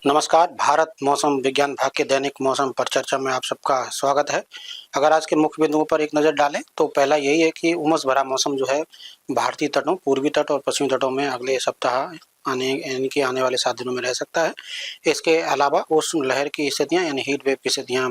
नमस्कार। भारत मौसम विज्ञान विभाग के दैनिक मौसम पर चर्चा में आप सबका स्वागत है। अगर आज के मुख्य बिंदुओं पर एक नज़र डालें तो पहला यही है कि उमस भरा मौसम जो है भारतीय तटों, पूर्वी तट और पश्चिमी तटों में अगले सप्ताह आने वाले 7 दिनों में रह सकता है। इसके अलावा उष्ण लहर की स्थितियाँ यानी हीट वेव की स्थितियाँ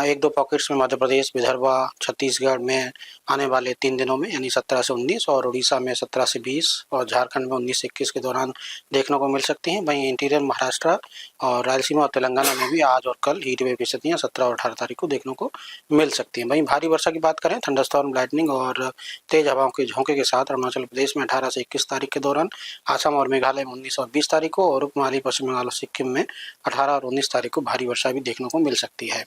1-2 पॉकेट्स में मध्य प्रदेश, विदर्भ, छत्तीसगढ़ में आने वाले 3 दिनों में यानी 17 से 19 और उड़ीसा में 17 से 20 और झारखंड में 19 से 21 के दौरान देखने को मिल सकती हैं। वहीं इंटीरियर महाराष्ट्र और रायलसीमा और तेलंगाना में भी आज और कल हीट वेव की स्थितियाँ 17 और 18 तारीख को देखने को मिल सकती हैं। वहीं भारी वर्षा की बात करें, थंडरस्टॉर्म, लाइटनिंग और तेज हवाओं के झोंके के साथ अरुणाचल प्रदेश में 18 से 21 तारीख के दौरान, असम और मेघालय में 19 और 20 तारीख को और उपमहाद्वीपीय पश्चिम बंगाल और सिक्किम में 18 और 19 तारीख को भारी वर्षा भी देखने को मिल सकती है।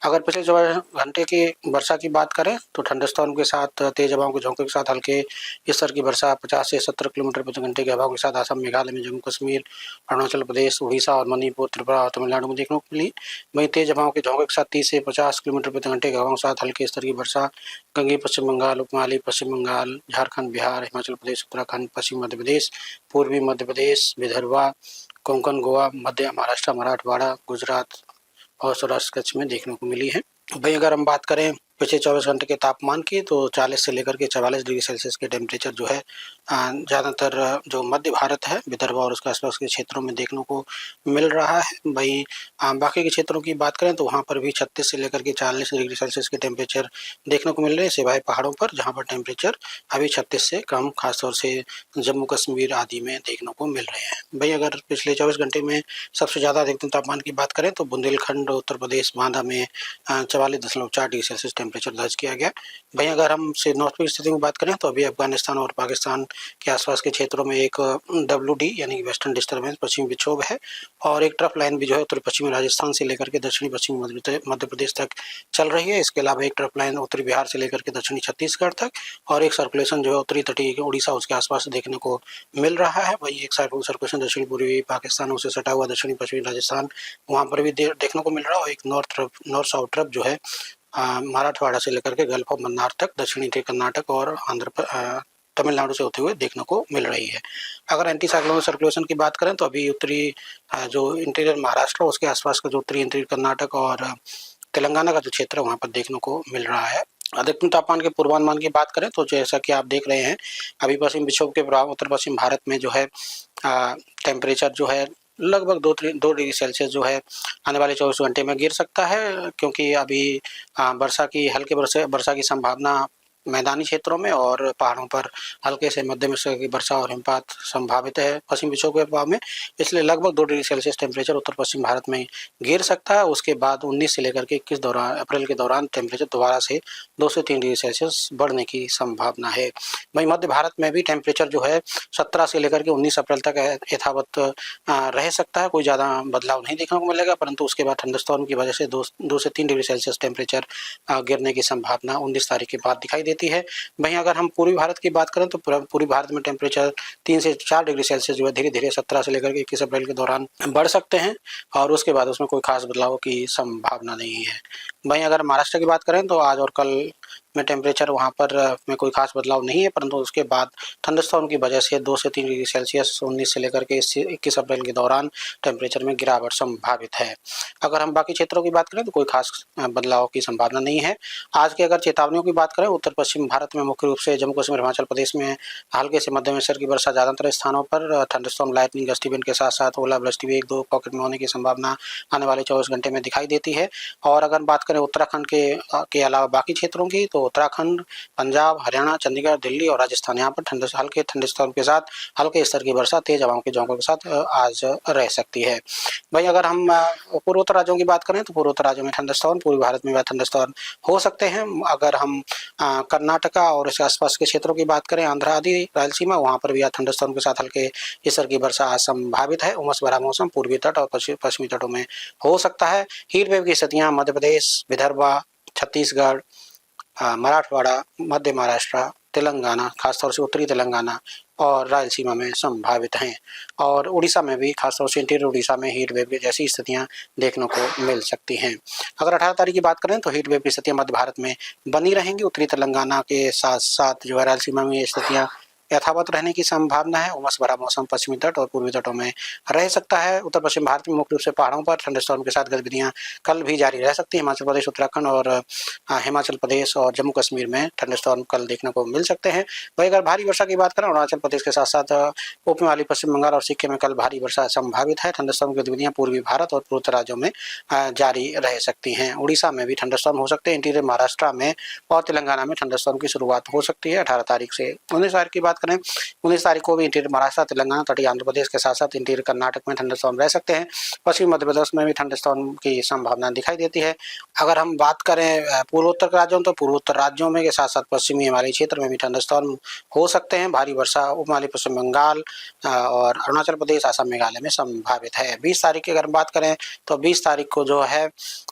अगर पिछले 24 घंटे की वर्षा की बात करें तो थंडरस्टॉर्म के साथ तेज हवाओं के झोंके के साथ हल्के स्तर की वर्षा 50 से 70 किलोमीटर प्रति घंटे की हवाओं के साथ असम, मेघालय में, जम्मू कश्मीर, अरुणाचल प्रदेश, उड़ीसा और मणिपुर, त्रिपुरा और तमिलनाडु में देखने को मिली। वहीं तेज हवाओं के झोंके के साथ 30 से 50 किलोमीटर प्रति घंटे की हवाओं के साथ हल्के स्तर की वर्षा गंगे पश्चिम बंगाल, उपमहाद्वीपीय पश्चिम बंगाल, झारखंड, बिहार, हिमाचल प्रदेश, उत्तराखंड, पश्चिम मध्य प्रदेश, पूर्वी मध्य प्रदेश, विदर्भ, कोंकण, गोवा, मध्य महाराष्ट्र, मराठवाड़ा, गुजरात और सौराष्ट्र कच्छ में देखने को मिली है। भाई अगर हम बात करें पिछले 24 घंटे के तापमान की तो 40 से लेकर के 44 डिग्री सेल्सियस के टेम्परेचर जो है ज़्यादातर जो मध्य भारत है, विदर्भ और उसके आसपास के क्षेत्रों में देखने को मिल रहा है। वहीं बाकी के क्षेत्रों की बात करें तो वहाँ पर भी 36 से लेकर के 40 डिग्री सेल्सियस के टेम्परेचर देखने को मिल रहे हैं, सिवाय पहाड़ों पर जहाँ पर टेम्परेचर अभी 36 से कम, खासतौर से जम्मू कश्मीर आदि में देखने को मिल रहे हैं। भाई अगर पिछले 24 घंटे में सबसे ज़्यादा अधिकतम तापमान की बात करें तो बुंदेलखंड, उत्तर प्रदेश, बांदा में 44.4 डिग्री सेल्सियस टेम्परेचर दर्ज किया गया। वहीं अगर हम से नॉर्थ की स्थिति में बात करें तो अभी अफगानिस्तान और पाकिस्तान के आसपास के क्षेत्रों में एक WD यानी वेस्टर्न डिस्टर्बेंस, पश्चिमी विक्षोभ है और एक ट्रफ लाइन भी जो है उत्तरी पश्चिमी राजस्थान से लेकर के दक्षिणी पश्चिमी मध्य प्रदेश तक चल रही है। इसके अलावा एक ट्रफ लाइन उत्तरी बिहार से लेकर के दक्षिणी छत्तीसगढ़ तक और एक सर्कुलेशन जो है उत्तरी तटीय उड़ीसा उसके आसपास देखने को मिल रहा है। वही एक सर्कुलेशन दक्षिणी पूर्वी पाकिस्तान उसे सटा हुआ दक्षिणी पश्चिमी राजस्थान वहाँ पर भी देखने को मिल रहा है और एक नॉर्थ साउथ ट्रफ जो है मराठवाड़ा से लेकर के गल्फ ऑफ मन्नार तक दक्षिणी कर्नाटक और तमिलनाडु से होते हुए देखने को मिल रही है। अगर एंटी साइक्लोनिक सर्कुलेशन की बात करें तो अभी उत्तरी जो इंटीरियर महाराष्ट्र उसके आसपास का जो उत्तरी इंटीरियर कर्नाटक और तेलंगाना का जो क्षेत्र है वहाँ पर देखने को मिल रहा है। अधिकतम तापमान के पूर्वानुमान की बात करें तो जैसा कि आप देख रहे हैं अभी पश्चिम विक्षोभ के प्रभाव उत्तर पश्चिम भारत में जो है टेम्परेचर जो है लगभग 2 डिग्री सेल्सियस जो है आने वाले 24 घंटे में गिर सकता है, क्योंकि अभी हल्के वर्षा की संभावना मैदानी क्षेत्रों में और पहाड़ों पर हल्के से मध्यम स्तर की वर्षा और हिमपात संभावित है पश्चिम विक्षोभ के प्रभाव में। इसलिए लगभग 2 डिग्री सेल्सियस टेम्परेचर उत्तर पश्चिम भारत में गिर सकता है। उसके बाद 19 से लेकर के 21 अप्रैल के दौरान टेम्परेचर दोबारा से 2 से 3 डिग्री सेल्सियस बढ़ने की संभावना है। वहीं मध्य भारत में भी टेम्परेचर जो है 17 से लेकर के 19 अप्रैल तक यथावत रह सकता है, कोई ज़्यादा बदलाव नहीं देखने को मिलेगा, परंतु उसके बाद थंडरस्टॉर्म की वजह से 2 से 3 डिग्री सेल्सियस टेम्परेचर गिरने की संभावना 19 तारीख के बाद दिखाई देती है। वहीं अगर हम पूर्वी भारत की बात करें तो पूर्वी भारत में टेम्परेचर 3 से 4 डिग्री सेल्सियस जो है धीरे धीरे 17 से लेकर के 21 अप्रैल के दौरान बढ़ सकते हैं और उसके बाद उसमें कोई खास बदलाव की संभावना नहीं है। वहीं अगर महाराष्ट्र की बात करें तो आज और कल में टेम्परेचर वहाँ पर में कोई खास बदलाव नहीं है, परंतु उसके बाद थंडरस्टॉर्म की वजह से 2 से 3 डिग्री सेल्सियस 19 से लेकर के 21 अप्रैल के दौरान टेम्परेचर में गिरावट संभावित है। अगर हम बाकी क्षेत्रों की बात करें तो कोई खास बदलाव की संभावना नहीं है। आज की अगर चेतावनियों की बात करें उत्तर पश्चिम भारत में मुख्य रूप से जम्मू कश्मीर, हिमाचल प्रदेश में हल्के से मध्यम स्तर की वर्षा, ज़्यादातर स्थानों पर थंडरस्टॉर्म, लाइटनिंग, गस्टी विंड के साथ साथ ओलावृष्टि भी 1-2 पॉकेट में होने की संभावना आने वाले 24 घंटे में दिखाई देती है। और अगर बात करें उत्तराखंड के अलावा बाकी क्षेत्रों की तो उत्तराखंड, पंजाब, हरियाणा, चंडीगढ़, दिल्ली और राजस्थान यहाँ पर हल्के थंडरस्टॉर्म के साथ हल्के स्तर की वर्षा, तेज हवाओं के झोंकों के साथ आज रह सकती है। वहीं अगर हम पूर्वोत्तर राज्यों की बात करें तो पूर्वोत्तर राज्यों में थंडरस्टॉर्म, पूर्वी भारत में थंडरस्टॉर्म हो सकते हैं। अगर हम कर्नाटका और इसके आसपास के क्षेत्रों की बात करें, आंध्र आदि रायलसीमा, वहाँ पर भी आज थंडरस्टॉर्म के साथ हल्के स्तर की वर्षा संभावित है। उमस भरा मौसम पूर्वी तट और पश्चिमी तटों में हो सकता है। हीट वेव की स्थितियाँ मध्य प्रदेश, विदर्भ, छत्तीसगढ़, मराठवाड़ा, मध्य महाराष्ट्र, तेलंगाना, खासतौर से उत्तरी तेलंगाना और रायलसीमा में संभावित हैं और उड़ीसा में भी खासतौर से इंटीरियर उड़ीसा में हीट वेव की जैसी स्थितियां देखने को मिल सकती हैं। अगर 18 तारीख की बात करें तो हीट वेव की स्थितियां मध्य भारत में बनी रहेंगी। उत्तरी तेलंगाना के साथ साथ जो है रायलसीमा में ये स्थितियां यथावत रहने की संभावना है। उमस भरा मौसम पश्चिमी तट और पूर्वी तटों में रह सकता है। उत्तर पश्चिम भारत में मुख्य रूप से पहाड़ों पर थंडरस्टॉर्म के साथ गतिविधियां कल भी जारी रह सकती है। हिमाचल प्रदेश, उत्तराखंड और हिमाचल प्रदेश और जम्मू कश्मीर में थंडरस्टॉर्म कल देखने को मिल सकते हैं। वहीं अगर भारी वर्षा की बात करें, अरुणाचल प्रदेश के साथ साथ उप हिमालय पश्चिम बंगाल और सिक्किम में कल भारी वर्षा संभावित है। थंडरस्टॉर्म की गतिविधियां पूर्वी भारत और पूर्वोत्तर राज्यों में जारी रह सकती हैं। उड़ीसा में भी थंडरस्टॉर्म हो सकते हैं। इंटीरियर महाराष्ट्र में और तेलंगाना में थंडरस्टॉर्म की शुरुआत हो सकती है 18 तारीख से। 19 तारीख की बात करें, 19 तारीख को भी इंटीरियर महाराष्ट्र, तेलंगाना, तटीय आंध्र प्रदेश के साथ साथ इंटीरियर कर्नाटक में थंडरस्टॉर्म रह सकते हैं। पश्चिमी मध्य प्रदेश में भी थंडरस्टॉर्म की संभावना दिखाई देती है। अगर हम बात करें पूर्वोत्तर के राज्यों, तो पूर्वोत्तर राज्यों में के साथ साथ पश्चिमी हिमालयी क्षेत्र में भी थंडरस्टॉर्म हो सकते हैं। भारी वर्षा उप हिमालय पश्चिम बंगाल और अरुणाचल प्रदेश, असम, मेघालय में संभावित है। 20 तारीख की अगर बात करें तो 20 तारीख को जो है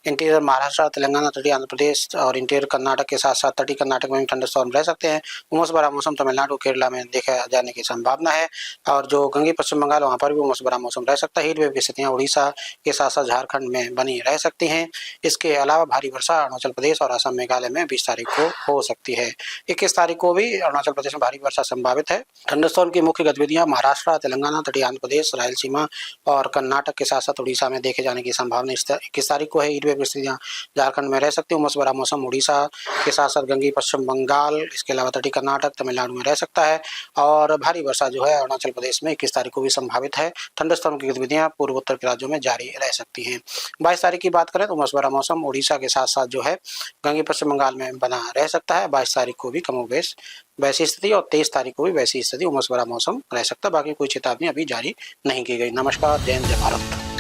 इंटीरियर महाराष्ट्र, तेलंगाना, तटीय आंध्र प्रदेश और इंटीरियर कर्नाटक के साथ साथ तटीय कर्नाटक में भी थंडरस्टॉर्म रह सकते हैं। उमस भरा मौसम तमिलनाडु, केरला में देखा जाने की संभावना है। और जो गंगे पश्चिम बंगाल, वहाँ पर भी उमस भरा मौसम रह सकता है। हीट वेव की स्थितियां उड़ीसा के साथ साथ झारखंड में बनी रह सकती हैं। इसके अलावा भारी वर्षा अरुणाचल प्रदेश और असम, मेघालय में 20 तारीख को हो सकती है। 21 तारीख को भी अरुणाचल प्रदेश में भारी वर्षा संभावित है। थंडरस्टॉर्म की मुख्य गतिविधियां महाराष्ट्र, तेलंगाना, तटीय आंध्र प्रदेश, रायलसीमा और कर्नाटक के साथ साथ उड़ीसा में देखे जाने की संभावना 21 तारीख को है। हीट वेव की स्थितियां झारखंड में रह सकती है। उमस भरा मौसम उड़ीसा के साथ साथ गंगे पश्चिम बंगाल, इसके अलावा तटीय कर्नाटक, तमिलनाडु में रह सकता है। और भारी वर्षा जो है अरुणाचल प्रदेश में 21 तारीख को भी संभावित है। थंडरस्टॉर्म की गतिविधियां पूर्वोत्तर के राज्यों में जारी रह सकती हैं। 22 तारीख की बात करें तो उमस भरा मौसम उड़ीसा के साथ साथ जो है गंगे पश्चिम बंगाल में बना रह सकता है। 22 तारीख को भी कमोबेश वैसी स्थिति और 23 तारीख को भी वैसी स्थिति, उमस भरा मौसम रह सकता है। बाकी कोई चेतावनी अभी जारी नहीं की गई। नमस्कार, जय हिंद, जय भारत।